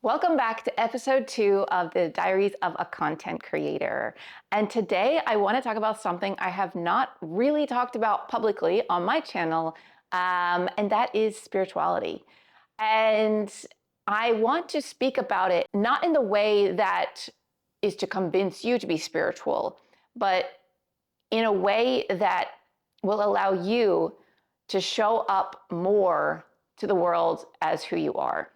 Welcome back to episode 2 of the Diaries of a Content Creator. And today I want to talk about something I have not really talked about publicly on my channel, and that is spirituality. And I want to speak about it not in the way that is to convince you to be spiritual, but in a way that will allow you to show up more to the world as who you are.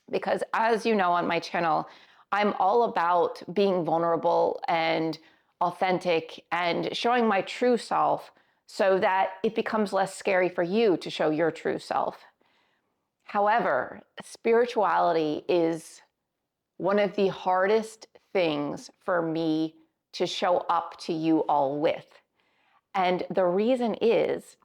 Because as you know on my channel, I'm all about being vulnerable and authentic and showing my true self so that it becomes less scary for you to show your true self. However, spirituality is one of the hardest things for me to show up to you all with. And the reason is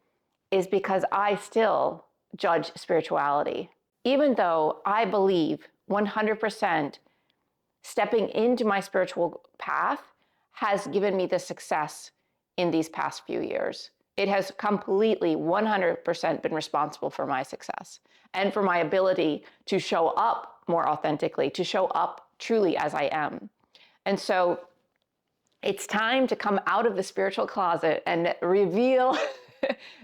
because I still judge spirituality. Even though I believe 100% stepping into my spiritual path has given me the success in these past few years. It has completely 100% been responsible for my success and for my ability to show up more authentically, to show up truly as I am. And so it's time to come out of the spiritual closet and reveal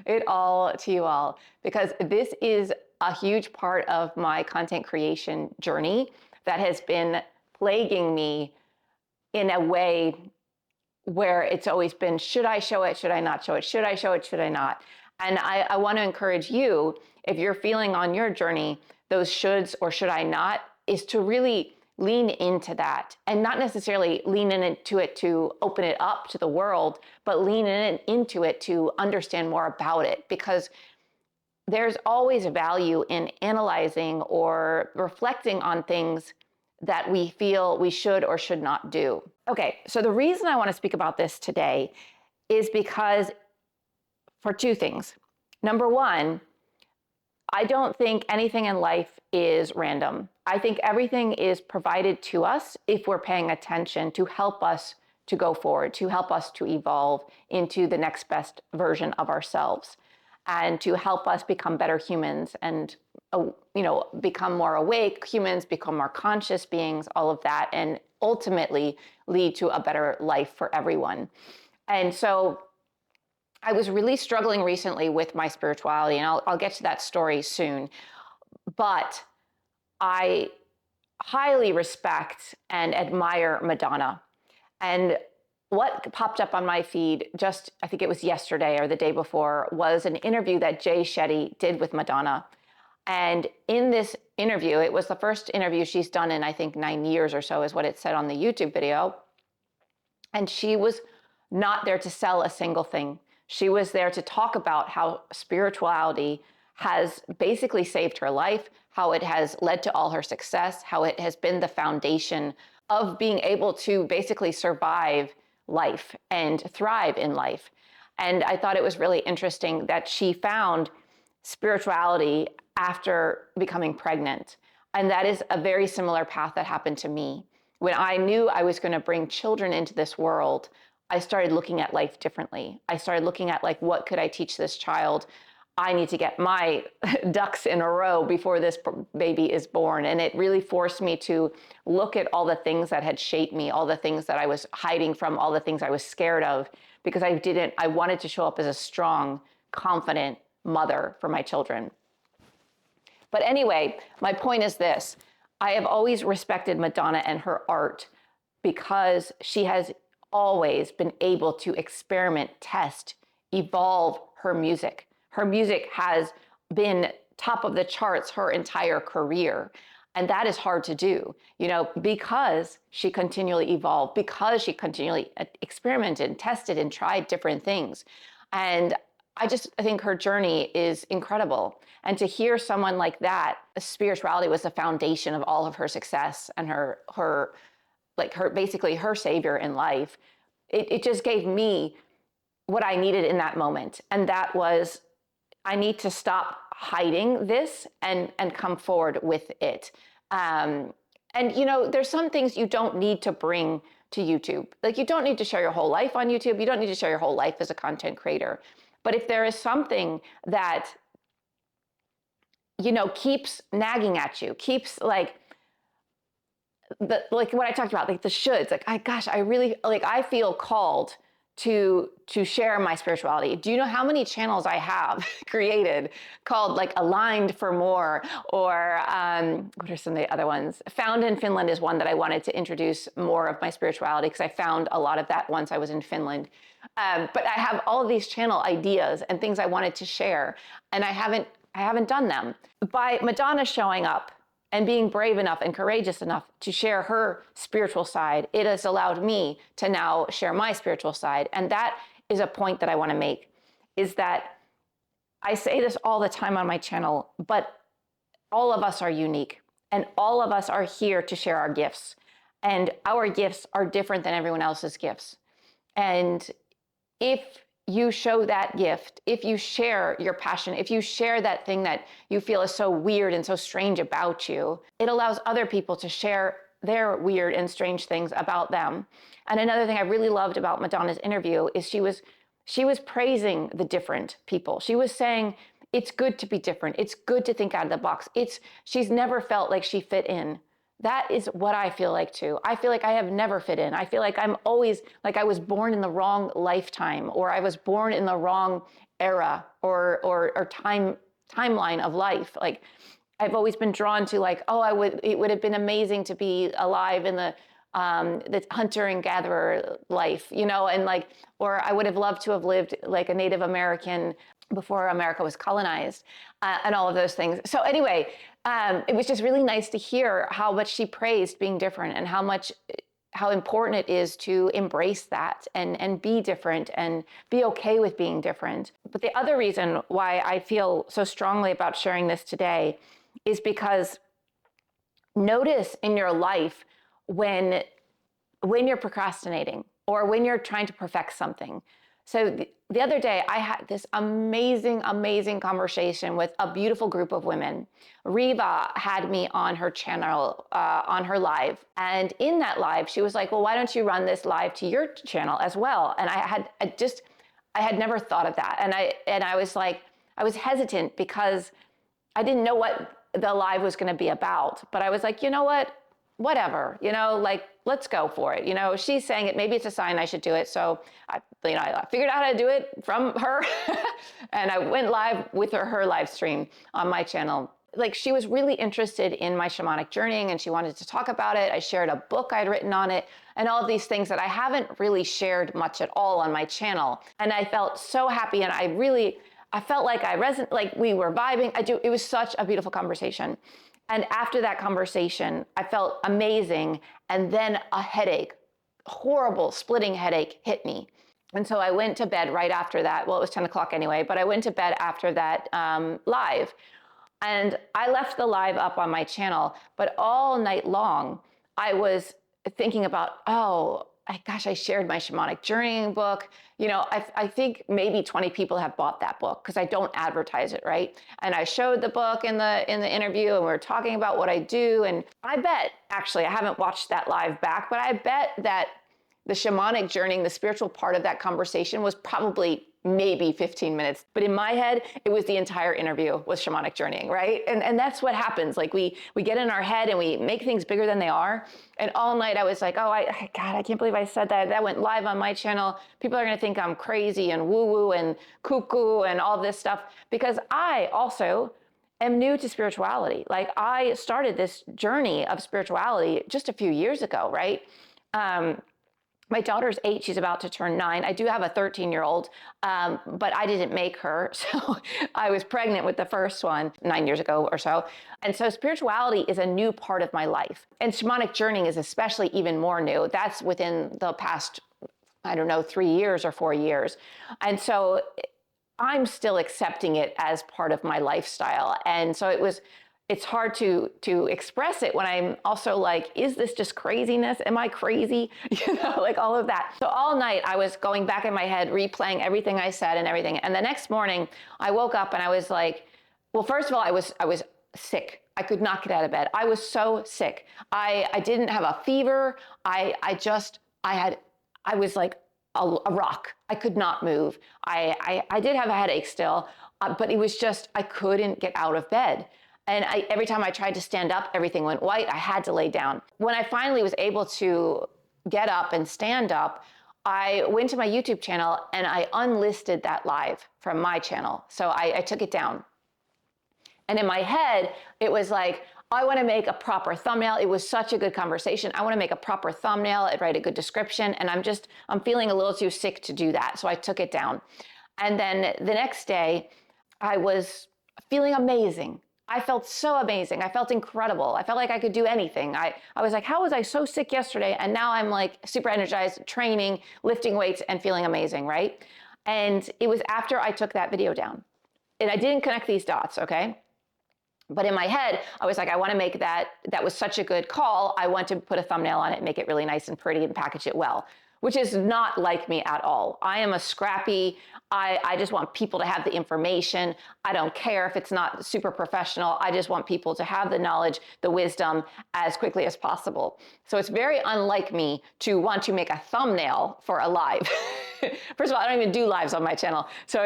it all to you all, because this is a huge part of my content creation journey that has been plaguing me in a way where it's always been, should I show it? Should I not show it? Should I show it? Should I not? And I want to encourage you, if you're feeling on your journey, those shoulds or should I not, is to really lean into that and not necessarily lean into it to open it up to the world, but lean into it to understand more about it, because there's always value in analyzing or reflecting on things that we feel we should or should not do. Okay, so the reason I want to speak about this today is because for two things. Number one, I don't think anything in life is random. I think everything is provided to us if we're paying attention to help us to go forward, to help us to evolve into the next best version of ourselves, and to help us become better humans and, become more awake humans, become more conscious beings, all of that, and ultimately lead to a better life for everyone. And so I was really struggling recently with my spirituality, and I'll get to that story soon. But I highly respect and admire Madonna. And what popped up on my feed just, I think it was yesterday or the day before, was an interview that Jay Shetty did with Madonna. And in this interview, it was the first interview she's done in, I think, 9 years or so is what it said on the YouTube video. And she was not there to sell a single thing. She was there to talk about how spirituality has basically saved her life, how it has led to all her success, how it has been the foundation of being able to basically survive life and thrive in life. And I thought it was really interesting that she found spirituality after becoming pregnant. And that is a very similar path that happened to me. When I knew I was going to bring children into this world, I started looking at life differently. I started looking at, like, what could I teach this child? I need to get my ducks in a row before this baby is born. And it really forced me to look at all the things that had shaped me, all the things that I was hiding from, all the things I was scared of, because I wanted to show up as a strong, confident mother for my children. But anyway, my point is this. I have always respected Madonna and her art because she has always been able to experiment, test, evolve her music. Her music has been top of the charts her entire career. And that is hard to do, because she continually evolved, because she continually experimented, tested, and tried different things. And I think her journey is incredible. And to hear someone like that, spirituality was the foundation of all of her success and her basically her savior in life. It just gave me what I needed in that moment. And that was, I need to stop hiding this and come forward with it. There's some things you don't need to bring to YouTube. Like, you don't need to share your whole life on YouTube. You don't need to share your whole life as a content creator. But if there is something that, keeps nagging at you, keeps like what I talked about, like the shoulds, like I really, like I feel called to share my spirituality. Do you know how many channels I have created called like Aligned for More, or what are some of the other ones? Found in Finland is one that I wanted to introduce more of my spirituality, because I found a lot of that once I was in Finland. But I have all of these channel ideas and things I wanted to share, and I haven't done them. By Madonna showing up and being brave enough and courageous enough to share her spiritual side, it has allowed me to now share my spiritual side. And that is a point that I want to make, is that I say this all the time on my channel, but all of us are unique, and all of us are here to share our gifts. And our gifts are different than everyone else's gifts. And if you show that gift, if you share your passion, if you share that thing that you feel is so weird and so strange about you, it allows other people to share their weird and strange things about them. And another thing I really loved about Madonna's interview is she was praising the different people. She was saying, it's good to be different. It's good to think out of the box. She's never felt like she fit in. That is what I feel like too. I feel like I have never fit in. I feel like I'm always like I was born in the wrong lifetime, or I was born in the wrong era or timeline of life. Like I've always been drawn to like, oh, it would have been amazing to be alive in the hunter and gatherer life, and like, or I would have loved to have lived like a Native American before America was colonized, and all of those things. So anyway, it was just really nice to hear how much she praised being different, and how important it is to embrace that and be different and be okay with being different. But the other reason why I feel so strongly about sharing this today is because notice in your life when you're procrastinating or when you're trying to perfect something. So the other day, I had this amazing, amazing conversation with a beautiful group of women. Riva had me on her channel, on her live. And in that live, she was like, well, why don't you run this live to your channel as well? And I had never thought of that. And I was like, I was hesitant because I didn't know what the live was going to be about. But I was like, you know what? Whatever, like, let's go for it. She's saying it, maybe it's a sign I should do it. So I figured out how to do it from her and I went live with her live stream on my channel. Like, she was really interested in my shamanic journeying and she wanted to talk about it. I shared a book I'd written on it and all of these things that I haven't really shared much at all on my channel. And I felt so happy, and I felt like like we were vibing. It was such a beautiful conversation. And after that conversation, I felt amazing. And then a headache, horrible splitting headache, hit me. And so I went to bed right after that. Well, it was 10 o'clock anyway, but I went to bed after that live. And I left the live up on my channel, but all night long, I was thinking about, I shared my shamanic journeying book. I think maybe 20 people have bought that book because I don't advertise it, right? And I showed the book in the interview, and we were talking about what I do. And I bet, actually, I haven't watched that live back, but I bet that the shamanic journeying, the spiritual part of that conversation was probably maybe 15 minutes. But in my head, it was the entire interview was shamanic journeying, right? And that's what happens. Like we get in our head and we make things bigger than they are. And all night I was like, God, I can't believe I said that. That went live on my channel. People are gonna think I'm crazy and woo-woo and cuckoo and all this stuff, because I also am new to spirituality. Like, I started this journey of spirituality just a few years ago, right? My daughter's 8, she's about to turn 9. I do have a 13-year-old, but I didn't make her. So I was pregnant with the first one 9 years ago or so. And so spirituality is a new part of my life. And shamanic journeying is especially even more new. That's within the past, 3 years or 4 years. And so I'm still accepting it as part of my lifestyle. And so it's hard to express it when I'm also like, is this just craziness? Am I crazy? Like all of that. So all night I was going back in my head, replaying everything I said and everything. And the next morning I woke up and I was like, well, first of all, I was sick. I could not get out of bed. I was so sick. I didn't have a fever. I was like a rock. I could not move. I did have a headache still, but it was just, I couldn't get out of bed. And every time I tried to stand up, everything went white. I had to lay down. When I finally was able to get up and stand up, I went to my YouTube channel and I unlisted that live from my channel. So I took it down. And in my head, it was like, I want to make a proper thumbnail. It was such a good conversation. I want to make a proper thumbnail and write a good description. And I'm feeling a little too sick to do that. So I took it down. And then the next day, I was feeling amazing. I felt so amazing. I felt incredible. I felt like I could do anything. I was like, how was I so sick yesterday? And now I'm like super energized, training, lifting weights, and feeling amazing, right? And it was after I took that video down. And I didn't connect these dots, okay? But in my head, I was like, I want to make that was such a good call. I want to put a thumbnail on it, make it really nice and pretty and package it well, which is not like me at all. I am a scrappy, I just want people to have the information. I don't care if it's not super professional. I just want people to have the knowledge, the wisdom as quickly as possible. So it's very unlike me to want to make a thumbnail for a live. First of all, I don't even do lives on my channel. So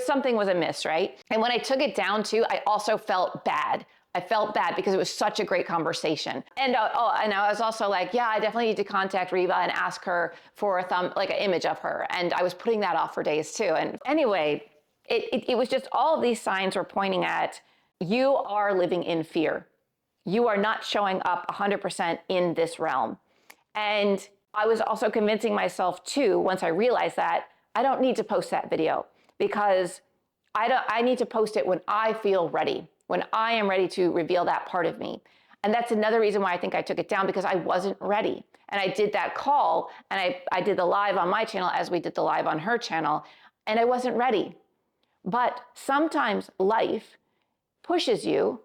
something was amiss, right? And when I took it down too, I also felt bad. I felt bad because it was such a great conversation. And and I was also like, yeah, I definitely need to contact Reba and ask her for like an image of her. And I was putting that off for days too. And anyway, it was just all of these signs were pointing at, you are living in fear. You are not showing up 100% in this realm. And I was also convincing myself too, once I realized that, I don't need to post that video because I need to post it when I feel ready, when I am ready to reveal that part of me. And that's another reason why I think I took it down, because I wasn't ready. And I did that call and I did the live on my channel as we did the live on her channel, and I wasn't ready. But sometimes life pushes you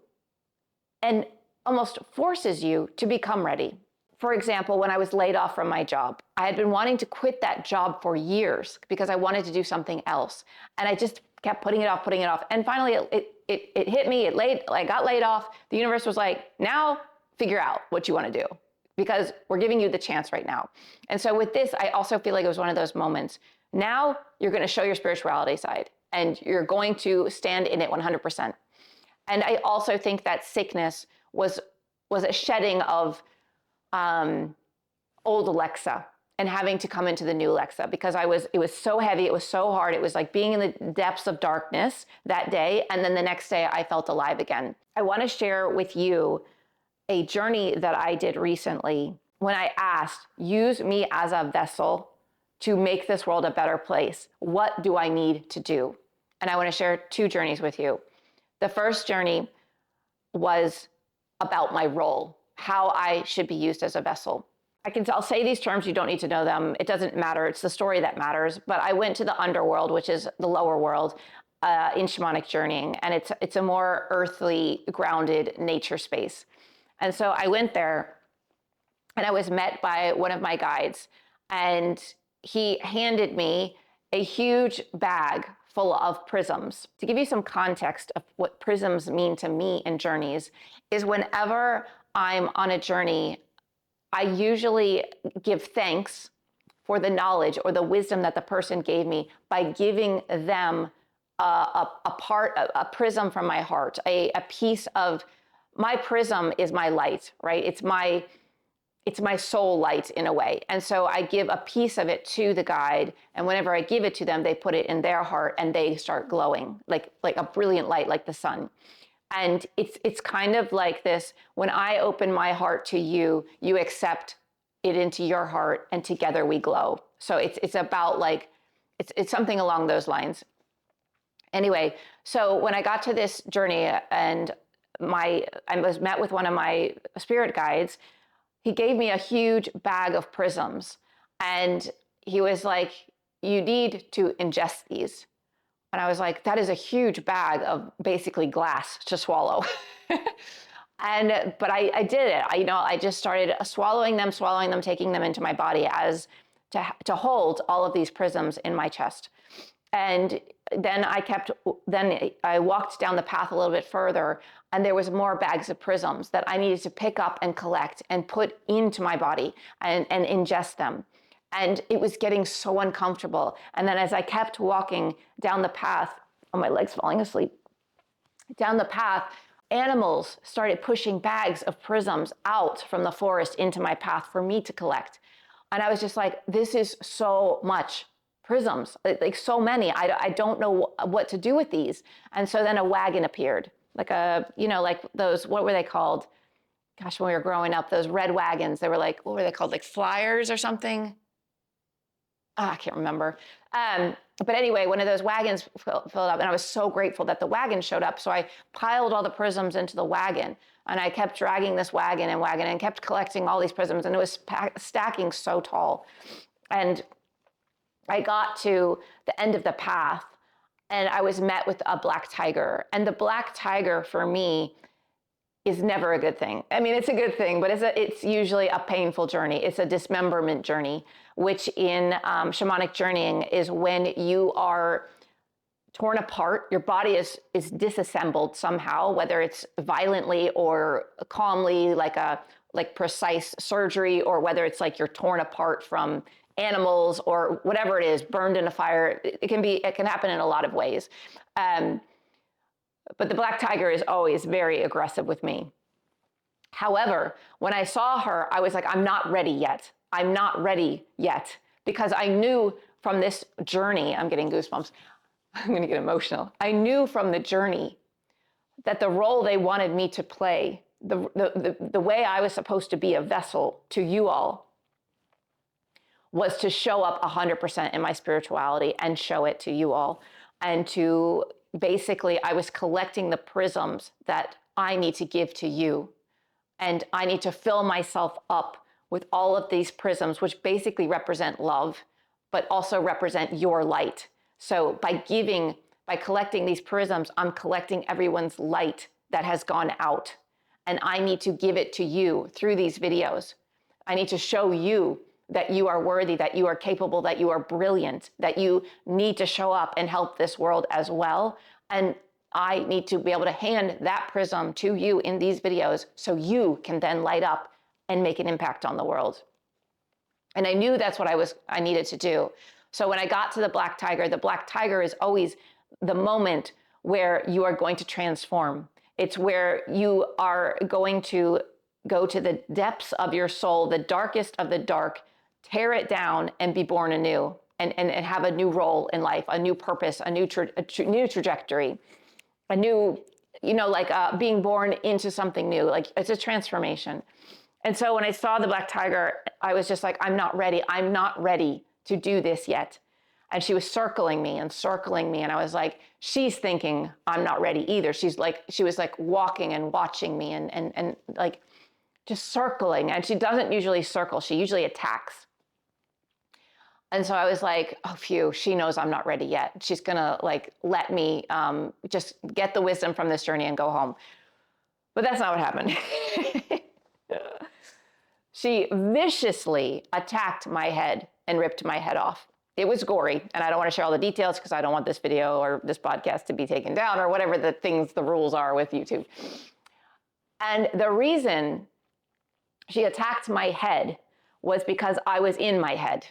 and almost forces you to become ready. For example, when I was laid off from my job, I had been wanting to quit that job for years because I wanted to do something else. And I just kept putting it off. And finally it hit me, I got laid off. The universe was like, now figure out what you want to do because we're giving you the chance right now. And so with this, I also feel like it was one of those moments. Now you're going to show your spirituality side and you're going to stand in it 100%. And I also think that sickness was a shedding of old Alexa and having to come into the new Alexa, because it was so heavy, it was so hard. It was like being in the depths of darkness that day. And then the next day I felt alive again. I want to share with you a journey that I did recently when I asked, use me as a vessel to make this world a better place. What do I need to do? And I want to share two journeys with you. The first journey was about my role, how I should be used as a vessel. I'll say these terms, you don't need to know them. It doesn't matter. It's the story that matters. But I went to the underworld, which is the lower world, in shamanic journeying. And it's a more earthly, grounded nature space. And so I went there and I was met by one of my guides. And he handed me a huge bag full of prisms. To give you some context of what prisms mean to me in journeys, is whenever I'm on a journey, I usually give thanks for the knowledge or the wisdom that the person gave me by giving them a prism from my heart, a piece of my prism is my light, right? It's my soul light in a way. And so I give a piece of it to the guide. And whenever I give it to them, they put it in their heart and they start glowing like a brilliant light, like the sun. And it's kind of like this, when I open my heart to you, you accept it into your heart and together we glow. So it's about like, it's something along those lines. Anyway, so when I got to this journey and I was met with one of my spirit guides, he gave me a huge bag of prisms and he was like, you need to ingest these. And I was like, that is a huge bag of basically glass to swallow. But I did it. I just started swallowing them, taking them into my body as to hold all of these prisms in my chest. And then I walked down the path a little bit further and there was more bags of prisms that I needed to pick up and collect and put into my body and ingest them. And it was getting so uncomfortable. And then as I kept walking down the path, my legs falling asleep, down the path, animals started pushing bags of prisms out from the forest into my path for me to collect. And I was just like, this is so much prisms, like so many. I don't know what to do with these. And so then a wagon appeared, like like those, what were they called? Gosh, when we were growing up, those red wagons, they were like, what were they called? Like flyers or something? I can't remember. But anyway, one of those wagons filled up, and I was so grateful that the wagon showed up. So I piled all the prisms into the wagon, and I kept dragging this wagon and kept collecting all these prisms, and it was stacking so tall. And I got to the end of the path, and I was met with a black tiger. And the black tiger for me is never a good thing. I mean, it's a good thing, but it's usually a painful journey. It's a dismemberment journey, which in shamanic journeying is when you are torn apart, your body is disassembled somehow, whether it's violently or calmly, like precise surgery, or whether it's like you're torn apart from animals or whatever it is, burned in a fire. It can happen in a lot of ways. But the black tiger is always very aggressive with me. However, when I saw her, I was like, I'm not ready yet. I'm not ready yet. Because I knew from this journey, I'm getting goosebumps. I'm going to get emotional. I knew from the journey that the role they wanted me to play, the way I was supposed to be a vessel to you all, was to show up 100% in my spirituality and show it to you all. And to basically, I was collecting the prisms that I need to give to you. And I need to fill myself up with all of these prisms, which basically represent love, but also represent your light. So by collecting these prisms, I'm collecting everyone's light that has gone out. And I need to give it to you through these videos. I need to show you that you are worthy, that you are capable, that you are brilliant, that you need to show up and help this world as well. And I need to be able to hand that prism to you in these videos so you can then light up and make an impact on the world. And I knew that's what I needed to do. So when I got to the black tiger is always the moment where you are going to transform. It's where you are going to go to the depths of your soul, the darkest of the dark, tear it down and be born anew and have a new role in life, a new purpose, a new trajectory, a new, being born into something new. Like it's a transformation. And so when I saw the black tiger, I was just like, I'm not ready. I'm not ready to do this yet. And she was circling me. And I was like, she's thinking I'm not ready either. She was like walking and watching me and like just circling. And she doesn't usually circle. She usually attacks. And so I was like, oh, phew, she knows I'm not ready yet. She's gonna let me just get the wisdom from this journey and go home. But that's not what happened. She viciously attacked my head and ripped my head off. It was gory, and I don't want to share all the details because I don't want this video or this podcast to be taken down or whatever the rules are with YouTube. And the reason she attacked my head was because I was in my head.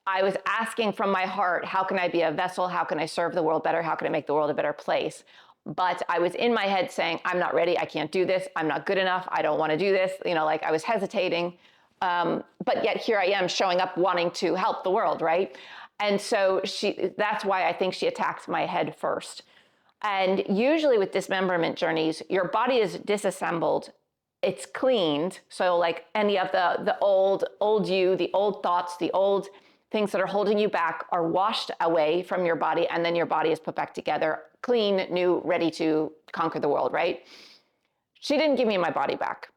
I was asking from my heart, how can I be a vessel? How can I serve the world better? How can I make the world a better place? But I was in my head saying, I'm not ready. I can't do this. I'm not good enough. I don't want to do this. I was hesitating. But yet here I am showing up wanting to help the world, right? And so that's why I think she attacked my head first. And usually with dismemberment journeys, your body is disassembled. It's cleaned. So like any of the old you, the old thoughts, the old things that are holding you back are washed away from your body, and then your body is put back together, clean, new, ready to conquer the world, right? She didn't give me my body back.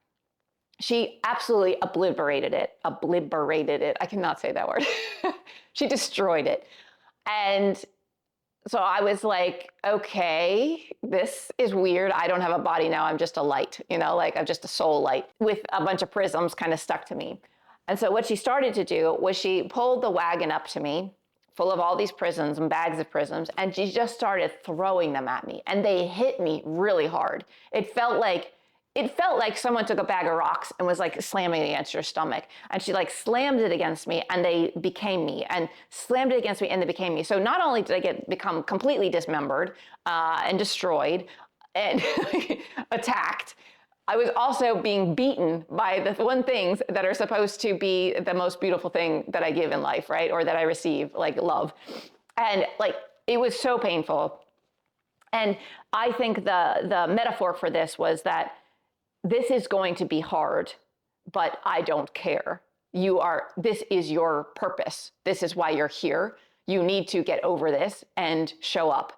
She absolutely obliterated it. I cannot say that word. She destroyed it. And so I was like, okay, this is weird. I don't have a body now. I'm just a light, I'm just a soul light with a bunch of prisms kind of stuck to me. And so what she started to do was she pulled the wagon up to me, full of all these prisms and bags of prisms, and she just started throwing them at me. And they hit me really hard. It felt like someone took a bag of rocks and was like slamming it against your stomach. And she slammed it against me and they became me, and slammed it against me and they became me. So not only did I become completely dismembered and destroyed, and attacked. I was also being beaten by the one things that are supposed to be the most beautiful thing that I give in life, right? Or that I receive, like love. And like, it was so painful. And I think the metaphor for this was that this is going to be hard, but I don't care. This is your purpose. This is why you're here. You need to get over this and show up.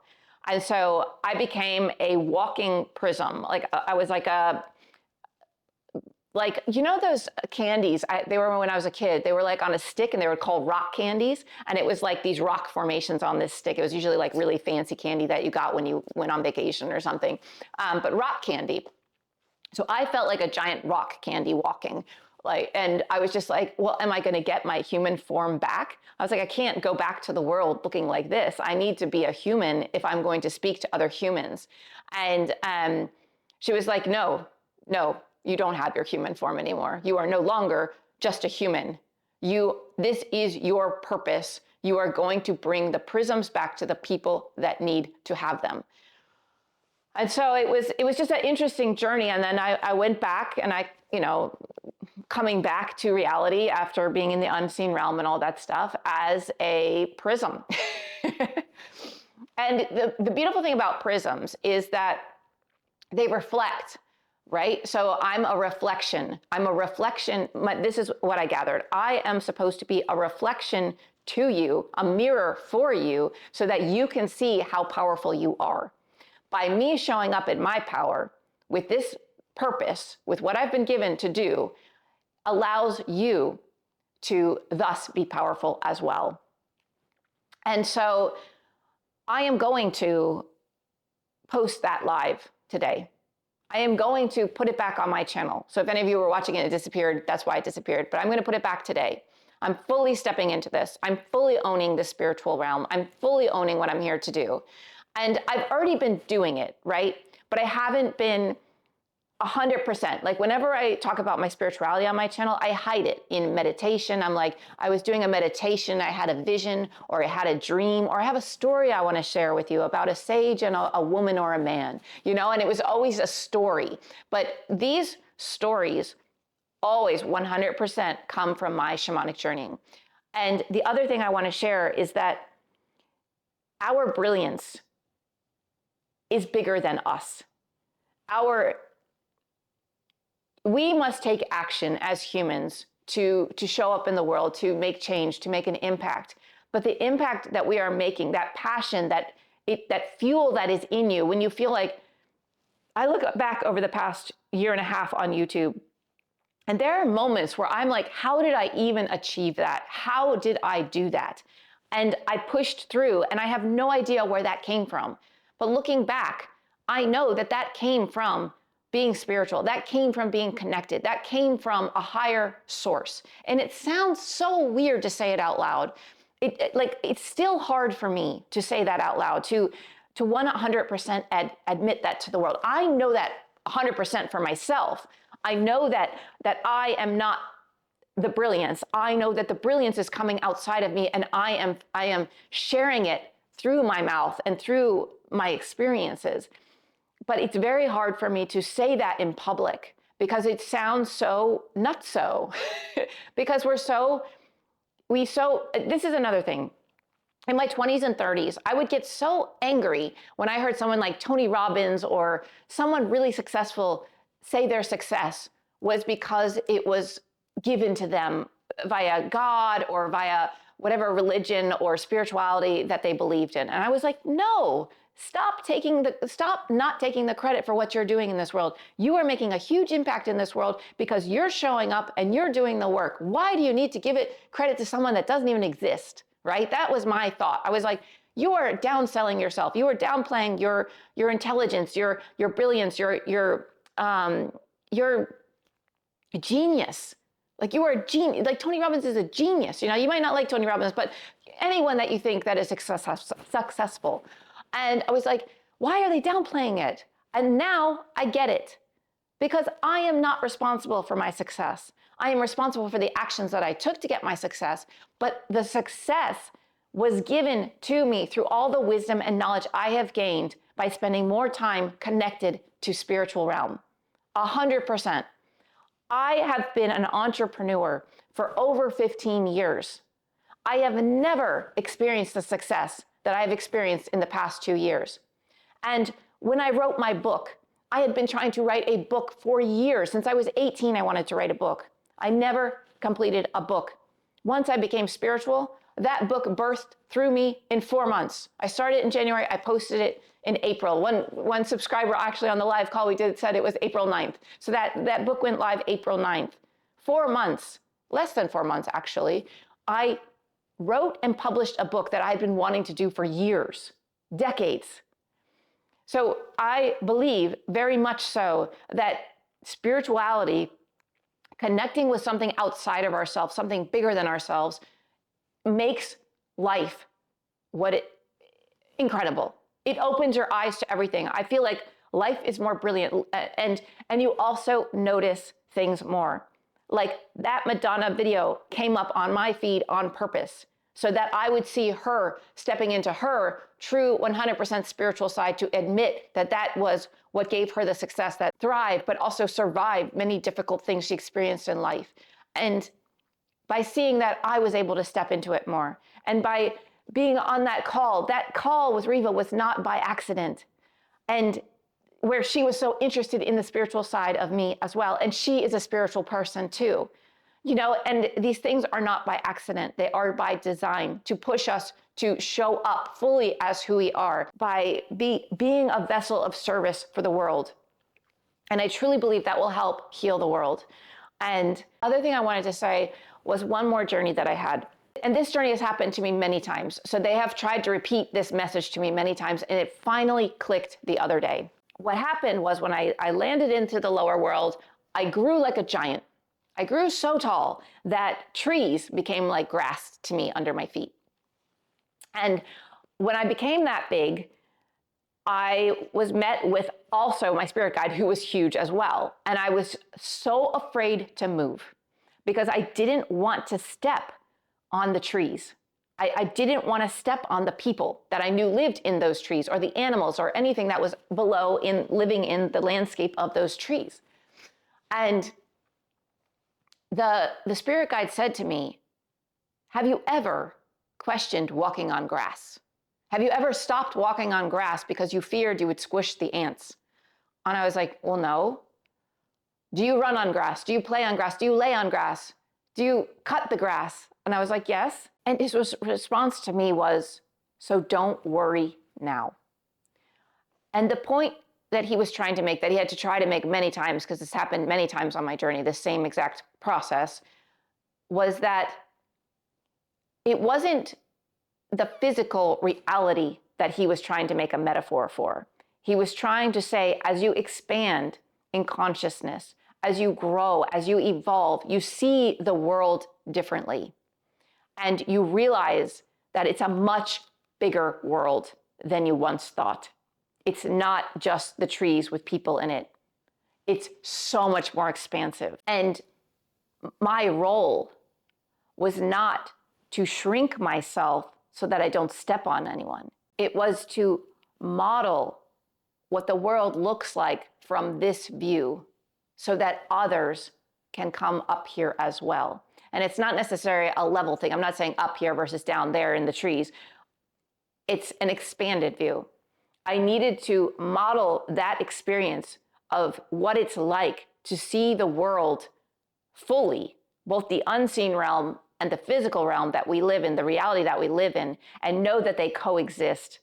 And so I became a walking prism. Like I was like, you know, those candies, they were when I was a kid, they were like on a stick and they were called rock candies. And it was like these rock formations on this stick. It was usually like really fancy candy that you got when you went on vacation or something, but rock candy. So I felt like a giant rock candy walking. And I was just like, well, am I going to get my human form back? I was like, I can't go back to the world looking like this. I need to be a human if I'm going to speak to other humans. And she was like, no, you don't have your human form anymore. You are no longer just a human. This is your purpose. You are going to bring the prisms back to the people that need to have them. And so it was just an interesting journey. And then I went back and coming back to reality after being in the unseen realm and all that stuff as a prism. And the beautiful thing about prisms is that they reflect, right? So I'm a reflection. This is what I gathered. I am supposed to be a reflection to you, a mirror for you, so that you can see how powerful you are. By me showing up in my power with this purpose, with what I've been given to do, allows you to thus be powerful as well. And so I am going to post that live today. I am going to put it back on my channel. So if any of you were watching it, it disappeared, that's why it disappeared. But I'm going to put it back today. I'm fully stepping into this. I'm fully owning the spiritual realm. I'm fully owning what I'm here to do. And I've already been doing it, right? But I haven't been 100%. Like whenever I talk about my spirituality on my channel, I hide it in meditation. I'm like, I was doing a meditation, I had a vision, or I had a dream, or I have a story I want to share with you about a sage and a woman or a man, and it was always a story. But these stories always 100% come from my shamanic journey. And the other thing I want to share is that our brilliance is bigger than us. We must take action as humans to show up in the world, to make change, to make an impact. But the impact that we are making, that passion, that fuel that is in you, when you feel like, I look back over the past year and a half on YouTube, and there are moments where I'm like, how did I even achieve that? How did I do that? And I pushed through, and I have no idea where that came from. But looking back, I know that came from being spiritual. That came from being connected. That came from a higher source. And it sounds so weird to say it out loud. It's still hard for me to say that out loud, to 100% admit that to the world. I know that 100% for myself. I know that I am not the brilliance. I know that the brilliance is coming outside of me, and I am sharing it through my mouth and through my experiences. But it's very hard for me to say that in public because it sounds so nutso. Because this is another thing. In my 20s and 30s, I would get so angry when I heard someone like Tony Robbins or someone really successful say their success was because it was given to them via God or via whatever religion or spirituality that they believed in. And I was like, no, stop not taking the credit for what you're doing in this world. You are making a huge impact in this world because you're showing up and you're doing the work. Why do you need to give it credit to someone that doesn't even exist, right? That was my thought. I was like, you are downselling yourself. You are downplaying your intelligence, your brilliance, your genius. Like you are a genius. Like Tony Robbins is a genius. You might not like Tony Robbins, but anyone that you think that is successful. And I was like, why are they downplaying it? And now I get it. Because I am not responsible for my success. I am responsible for the actions that I took to get my success. But the success was given to me through all the wisdom and knowledge I have gained by spending more time connected to spiritual realm. 100%. I have been an entrepreneur for over 15 years. I have never experienced the success that I've experienced in the past 2 years. And when I wrote my book, I had been trying to write a book for years. Since I was 18, I wanted to write a book. I never completed a book. Once I became spiritual, that book birthed through me in 4 months. I started in January, I posted it in April. One subscriber actually on the live call we did said it was April 9th. So that book went live April 9th. 4 months, less than 4 months actually, I wrote and published a book that I'd been wanting to do for years, decades. So I believe very much so that spirituality, connecting with something outside of ourselves, something bigger than ourselves, makes life incredible. It opens your eyes to everything. I feel like life is more brilliant, and you also notice things more. Like that Madonna video came up on my feed on purpose so that I would see her stepping into her true 100% spiritual side, to admit that that was what gave her the success that thrived, but also survived many difficult things she experienced in life. And by seeing that, I was able to step into it more. And by being on that call with Riva was not by accident. And where she was so interested in the spiritual side of me as well. And she is a spiritual person too. You know, and these things are not by accident. They are by design to push us to show up fully as who we are, by being a vessel of service for the world. And I truly believe that will help heal the world. And other thing I wanted to say was one more journey that I had. And this journey has happened to me many times. So they have tried to repeat this message to me many times, and it finally clicked the other day. What happened was when I landed into the lower world, I grew like a giant. I grew so tall that trees became like grass to me under my feet. And when I became that big, I was met with also my spirit guide, who was huge as well. And I was so afraid to move because I didn't want to step on the trees. I didn't want to step on the people that I knew lived in those trees, or the animals, or anything that was below living in the landscape of those trees. And the spirit guide said to me, have you ever questioned walking on grass? Have you ever stopped walking on grass because you feared you would squish the ants? And I was like, well, no. Do you run on grass? Do you play on grass? Do you lay on grass? Do you cut the grass? And I was like, yes. And his response to me was, so don't worry now. And the point that he was trying to make, that he had to try to make many times, because this happened many times on my journey, the same exact process, was that it wasn't the physical reality that he was trying to make a metaphor for. He was trying to say, as you expand in consciousness, as you grow, as you evolve, you see the world differently. And you realize that it's a much bigger world than you once thought. It's not just the trees with people in it. It's so much more expansive. And my role was not to shrink myself so that I don't step on anyone. It was to model what the world looks like from this view so that others can come up here as well. And it's not necessarily a level thing. I'm not saying up here versus down there in the trees. It's an expanded view. I needed to model that experience of what it's like to see the world fully, both the unseen realm and the physical realm that we live in, the reality that we live in, and know that they coexist,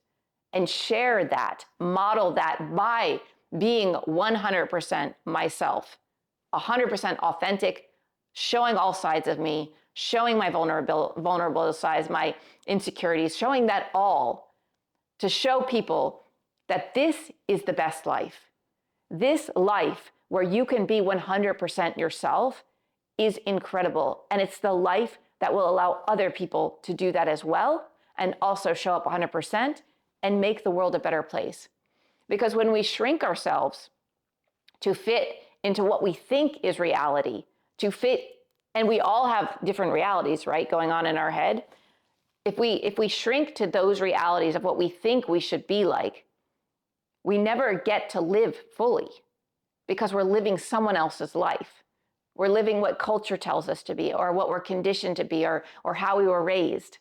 and share that, model that by being 100% myself, 100% authentic, showing all sides of me, showing my vulnerable sides, my insecurities, showing that all, to show people that this is the best life. This life where you can be 100% yourself is incredible. And it's the life that will allow other people to do that as well, and also show up 100% and make the world a better place. Because when we shrink ourselves to fit into what we think is reality, to fit, and we all have different realities, right, going on in our head. If we shrink to those realities of what we think we should be like, We never get to live fully because we're living someone else's life. We're living what culture tells us to be, or what we're conditioned to be, or how we were raised.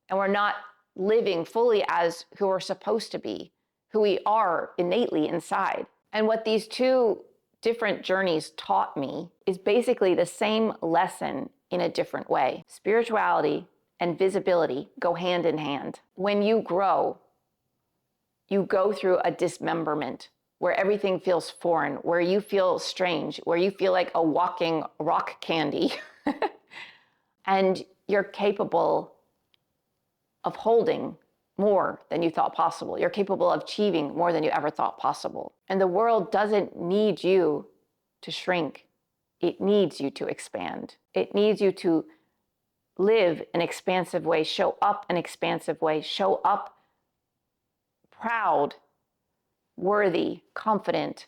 And we're not living fully as who we're supposed to be, who we are innately inside. And what these two different journeys taught me is basically the same lesson in a different way. Spirituality and visibility go hand in hand. When you grow, you go through a dismemberment where everything feels foreign, where you feel strange, where you feel like a walking rock candy. And you're capable of holding more than you thought possible. You're capable of achieving more than you ever thought possible. And the world doesn't need you to shrink. It needs you to expand. It needs you to live an expansive way, show up an expansive way, show up proud, worthy, confident,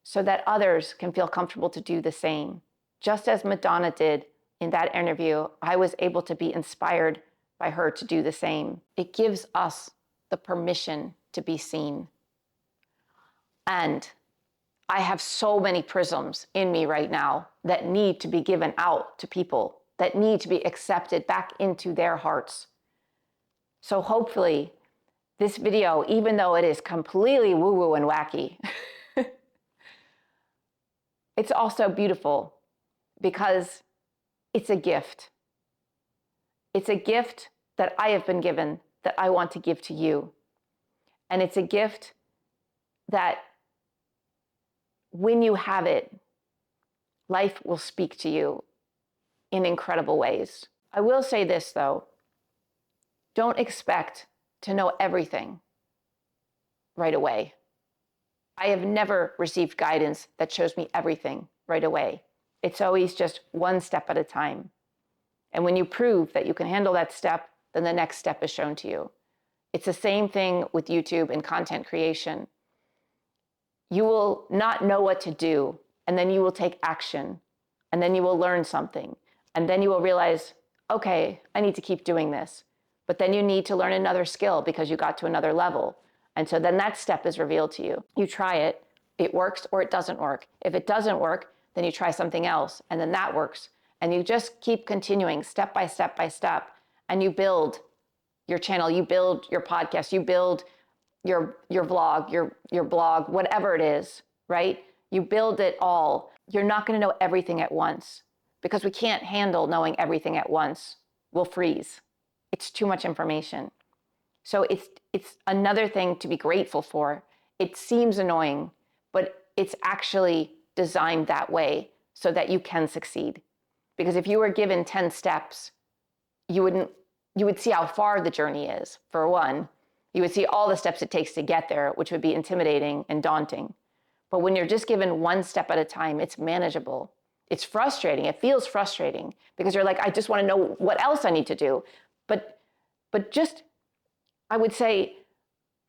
so that others can feel comfortable to do the same. Just as Madonna did in that interview, I was able to be inspired by her to do the same. It gives us the permission to be seen. And I have so many prisms in me right now that need to be given out to people, that need to be accepted back into their hearts. So hopefully this video, even though it is completely woo-woo and wacky, it's also beautiful because it's a gift. It's a gift that I have been given that I want to give to you. And it's a gift that when you have it, life will speak to you in incredible ways. I will say this though, don't expect to know everything right away. I have never received guidance that shows me everything right away. It's always just one step at a time. And when you prove that you can handle that step, then the next step is shown to you. It's the same thing with YouTube and content creation. You will not know what to do, and then you will take action, and then you will learn something, and then you will realize, okay, I need to keep doing this. But then you need to learn another skill because you got to another level. And so then that step is revealed to you. You try it, it works or it doesn't work. If it doesn't work, then you try something else, and then that works. And you just keep continuing step by step by step, and you build your channel, you build your podcast, you build your vlog, your blog, whatever it is, right? You build it all. You're not going to know everything at once because we can't handle knowing everything at once. We'll freeze. It's too much information. So it's another thing to be grateful for. It seems annoying, but it's actually designed that way so that you can succeed. Because if you were given 10 steps, you would see how far the journey is, for one. You would see all the steps it takes to get there, which would be intimidating and daunting. But when you're just given one step at a time, it's manageable. It's frustrating. It feels frustrating because you're like, I just want to know what else I need to do. But just, I would say,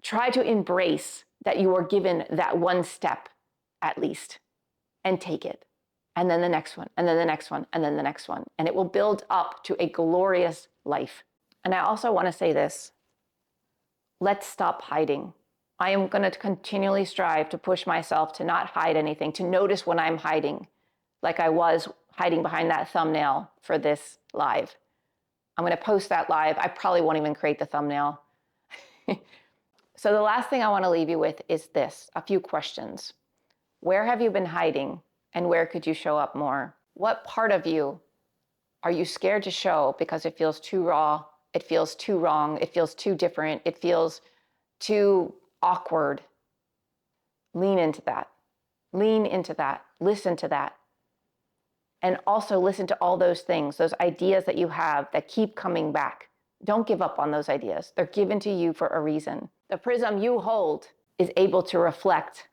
try to embrace that you are given that one step at least and take it. And then the next one, and then the next one, and then the next one. And it will build up to a glorious life. And I also want to say this. Let's stop hiding. I am going to continually strive to push myself to not hide anything, to notice when I'm hiding, like I was hiding behind that thumbnail for this live. I'm going to post that live. I probably won't even create the thumbnail. So the last thing I want to leave you with is this, a few questions. Where have you been hiding, and where could you show up more? What part of you are you scared to show because it feels too raw, it feels too wrong, it feels too different, it feels too awkward? Lean into that. Lean into that. Listen to that. And also listen to all those things, those ideas that you have that keep coming back. Don't give up on those ideas. They're given to you for a reason. The prism you hold is able to reflect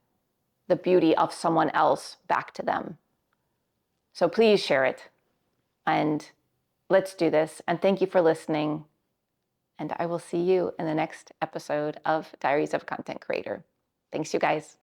the beauty of someone else back to them. So please share it. And let's do this. And thank you for listening. And I will see you in the next episode of Diaries of a Content Creator. Thanks, you guys.